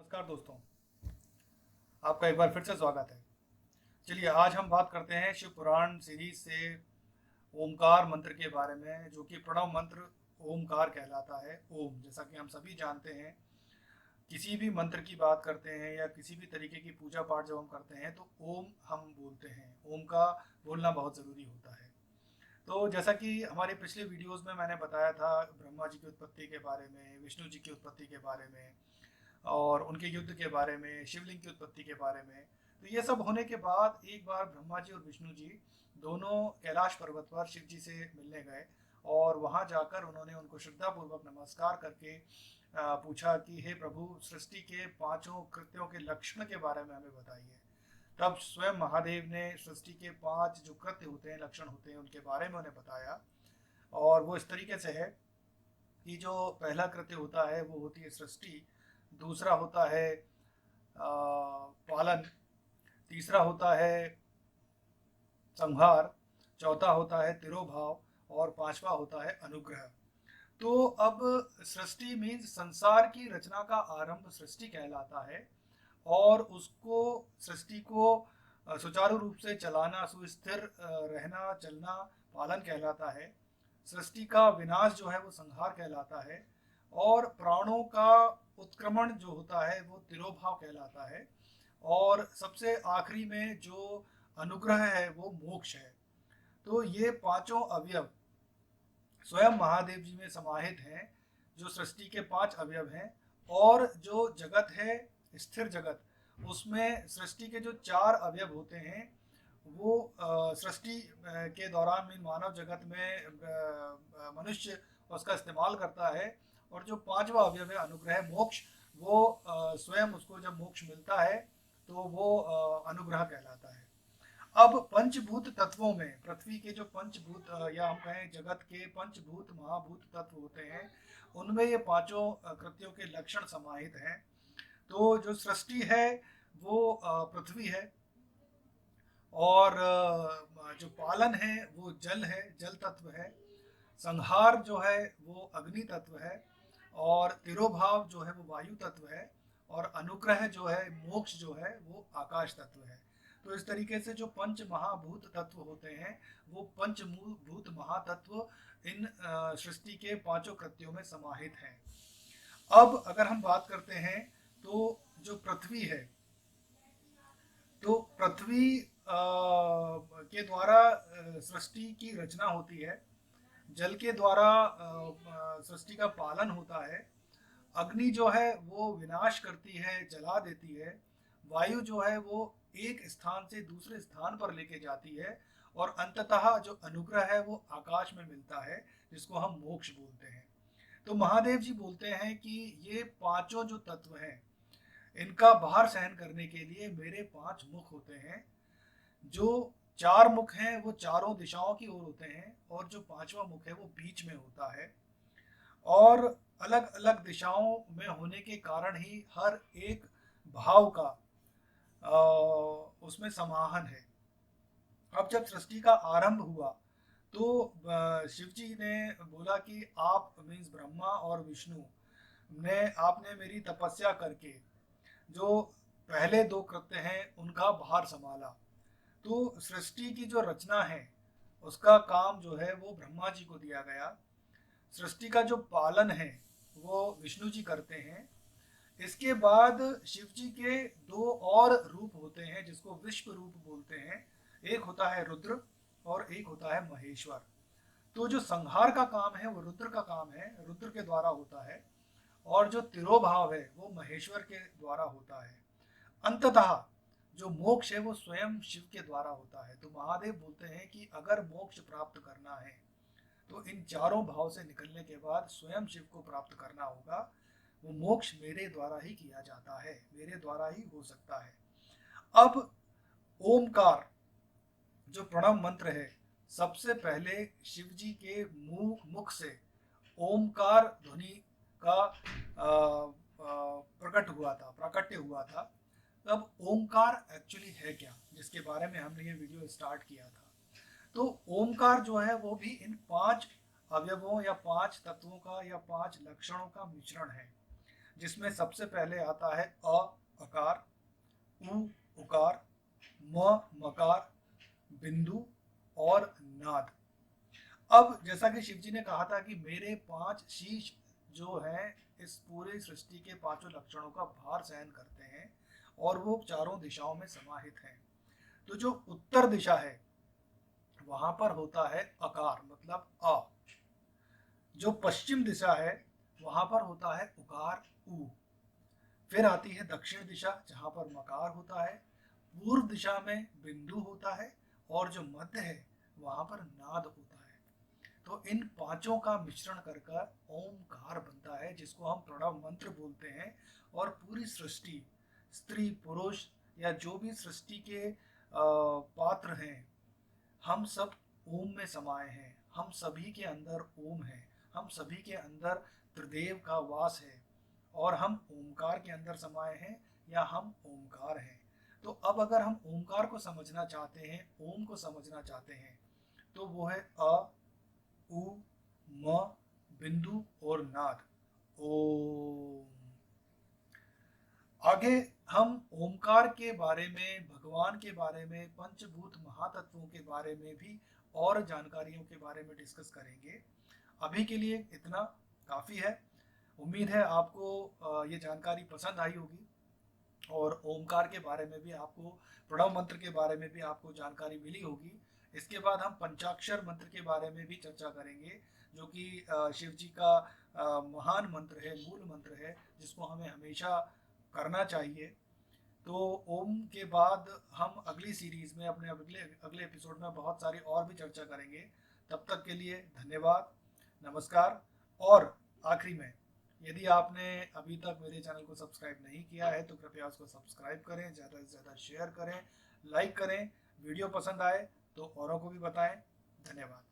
नमस्कार दोस्तों, आपका एक बार फिर से स्वागत है। चलिए आज हम बात करते हैं शिव पुराण सीरीज से ओमकार मंत्र के बारे में, जो कि प्रणव मंत्र ओमकार कहलाता है। ओम, जैसा कि हम सभी जानते हैं, किसी भी मंत्र की बात करते हैं या किसी भी तरीके की पूजा पाठ जब हम करते हैं तो ओम हम बोलते हैं। ओम का बोलना बहुत ज़रूरी होता है। तो जैसा कि हमारे पिछले वीडियोस में मैंने बताया था, ब्रह्मा जी की उत्पत्ति के बारे में, विष्णु जी की उत्पत्ति के बारे में और उनके युद्ध के बारे में, शिवलिंग की उत्पत्ति के बारे में। तो ये सब होने के बाद एक बार ब्रह्मा जी और विष्णु जी दोनों कैलाश पर्वत पर शिव जी से मिलने गए और वहाँ जाकर उन्होंने उनको श्रद्धापूर्वक नमस्कार करके पूछा कि हे प्रभु, सृष्टि के पांचों कृत्यों के लक्षण के बारे में हमें बताइए। तब स्वयं महादेव ने सृष्टि के पांच जो कृत्य होते हैं, लक्षण होते हैं, उनके बारे में उन्हें बताया। और वो इस तरीके से है कि जो पहला कृत्य होता है वो होती है सृष्टि, दूसरा होता है पालन, तीसरा होता है संहार, चौथा होता है तिरोभाव और पांचवा होता है अनुग्रह। तो अब सृष्टि मीन्स संसार की रचना का आरंभ सृष्टि कहलाता है और उसको, सृष्टि को सुचारू रूप से चलाना, सुस्थिर रहना, चलना पालन कहलाता है। सृष्टि का विनाश जो है वो संहार कहलाता है और प्राणों का उत्क्रमण जो होता है वो तिरोभाव कहलाता है। और सबसे आखिरी में जो अनुग्रह है वो मोक्ष है। तो ये पांचों अवयव स्वयं महादेव जी में समाहित हैं, जो सृष्टि के पांच अवयव हैं। और जो जगत है, स्थिर जगत, उसमें सृष्टि के जो चार अवयव होते हैं वो सृष्टि के दौरान में मानव जगत में मनुष्य उसका इस्तेमाल करता है। और जो पांचवा अवयव है अनुग्रह, मोक्ष, वो स्वयं उसको जब मोक्ष मिलता है तो वो अनुग्रह कहलाता है। अब पंचभूत तत्वों में पृथ्वी के जो पंचभूत या हम कहें जगत के पंचभूत महाभूत तत्व होते हैं, उनमें ये पांचों कृत्यों के लक्षण समाहित हैं। तो जो सृष्टि है वो पृथ्वी है और जो पालन है वो जल है, जल तत्व है। संहार जो है वो अग्नि तत्व है और तिरोभाव जो है वो वायु तत्व है और अनुग्रह जो है, मोक्ष जो है, वो आकाश तत्व है। तो इस तरीके से जो पंच महाभूत तत्व होते हैं वो पंचभूत महातत्व इन सृष्टि के पांचों कृत्यों में समाहित हैं। अब अगर हम बात करते हैं तो जो पृथ्वी है, तो पृथ्वी के द्वारा सृष्टि की रचना होती है। जल के द्वारा सृष्टि का पालन होता है। अग्नि जो है वो विनाश करती है, जला देती है। वायु जो है वो एक स्थान से दूसरे स्थान पर लेके जाती है। और अंततः जो अनुग्रह है वो आकाश में मिलता है, जिसको हम मोक्ष बोलते हैं। तो महादेव जी बोलते हैं कि ये पांचों जो तत्व हैं, इनका भार सहन करने के लिए मेरे पांच मुख होते हैं। जो चार मुख हैं वो चारों दिशाओं की ओर होते हैं और जो पांचवा मुख है वो बीच में होता है। और अलग अलग दिशाओं में होने के कारण ही हर एक भाव का उसमें समाहन है। अब जब सृष्टि का आरंभ हुआ तो शिव जी ने बोला कि आप मीन्स ब्रह्मा और विष्णु ने, आपने मेरी तपस्या करके जो पहले दो कृत्य हैं उनका भार संभाला। तो सृष्टि की जो रचना है उसका काम जो है वो ब्रह्मा जी को दिया गया। सृष्टि का जो पालन है वो विष्णु जी करते हैं। इसके बाद शिव जी के दो और रूप होते हैं जिसको विश्व रूप बोलते हैं। एक होता है रुद्र और एक होता है महेश्वर। तो जो संहार का काम है वो रुद्र का काम है, रुद्र के द्वारा होता है। और जो तिरोभाव है वो महेश्वर के द्वारा होता है। अंततः जो मोक्ष है वो स्वयं शिव के द्वारा होता है। तो महादेव बोलते हैं कि अगर मोक्ष प्राप्त करना है तो इन चारों भाव से निकलने के बाद स्वयं शिव को प्राप्त करना होगा। वो मोक्ष मेरे द्वारा ही किया जाता है, मेरे द्वारा ही हो सकता है। अब ओमकार जो प्रणव मंत्र है, सबसे पहले शिव जी के मुख से ओमकार ध्वनि का प्रकट हुआ था, प्राकट्य हुआ था। तब ओमकार एक्चुअली है क्या, जिसके बारे में हमने ये वीडियो स्टार्ट किया था। तो ओमकार जो है वो भी इन पांच अवयवों या पांच तत्वों का या पांच लक्षणों का मिश्रण है। जिसमें सबसे पहले आता है अ अकार, उ उकार, म मकार, बिंदु और नाद। अब जैसा कि शिव जी ने कहा था कि मेरे 5 शीश जो हैं इस पूरी सृष्टि के पांचों लक्षणों का भार सहन करते हैं और वो चारों दिशाओं में समाहित हैं। तो जो उत्तर दिशा है वहां पर होता है अकार मतलब अ। जो पश्चिम दिशा है वहां पर होता है उकार उ। फिर आती है दक्षिण दिशा जहां पर मकार होता है। पूर्व दिशा में बिंदु होता है और जो मध्य है वहां पर नाद होता है। तो इन पांचों का मिश्रण कर कर ओमकार बनता है, जिसको हम प्रणव मंत्र बोलते हैं। और पूरी सृष्टि, स्त्री पुरुष या जो भी सृष्टि के पात्र हैं, हम सब ओम में समाये हैं। हम सभी के अंदर ओम है, हम सभी के अंदर त्रिदेव का वास है और हम ओमकार के अंदर समाये हैं या हम ओमकार हैं। तो अब अगर हम ओमकार को समझना चाहते हैं, ओम को समझना चाहते हैं, तो वो है अ उ म बिंदु और नाद ओम। आगे हम ओमकार के बारे में, भगवान के बारे में, पंचभूत महातत्वों के बारे में भी और जानकारियों के बारे में डिस्कस करेंगे। अभी के लिए इतना काफ़ी है। उम्मीद है आपको ये जानकारी पसंद आई होगी और ओमकार के बारे में भी आपको, प्रणव मंत्र के बारे में भी आपको जानकारी मिली होगी। इसके बाद हम पंचाक्षर मंत्र के बारे में भी चर्चा करेंगे, जो कि शिव जी का महान मंत्र है, मूल मंत्र है, जिसको हमें हमेशा करना चाहिए। तो ओम के बाद हम अगली सीरीज में, अपने अगले अगले एपिसोड में बहुत सारी और भी चर्चा करेंगे। तब तक के लिए धन्यवाद, नमस्कार। और आखिरी में, यदि आपने अभी तक मेरे चैनल को सब्सक्राइब नहीं किया है तो कृपया उसको सब्सक्राइब करें, ज़्यादा से ज़्यादा शेयर करें, लाइक करें। वीडियो पसंद आए तो औरों को भी बताएं। धन्यवाद।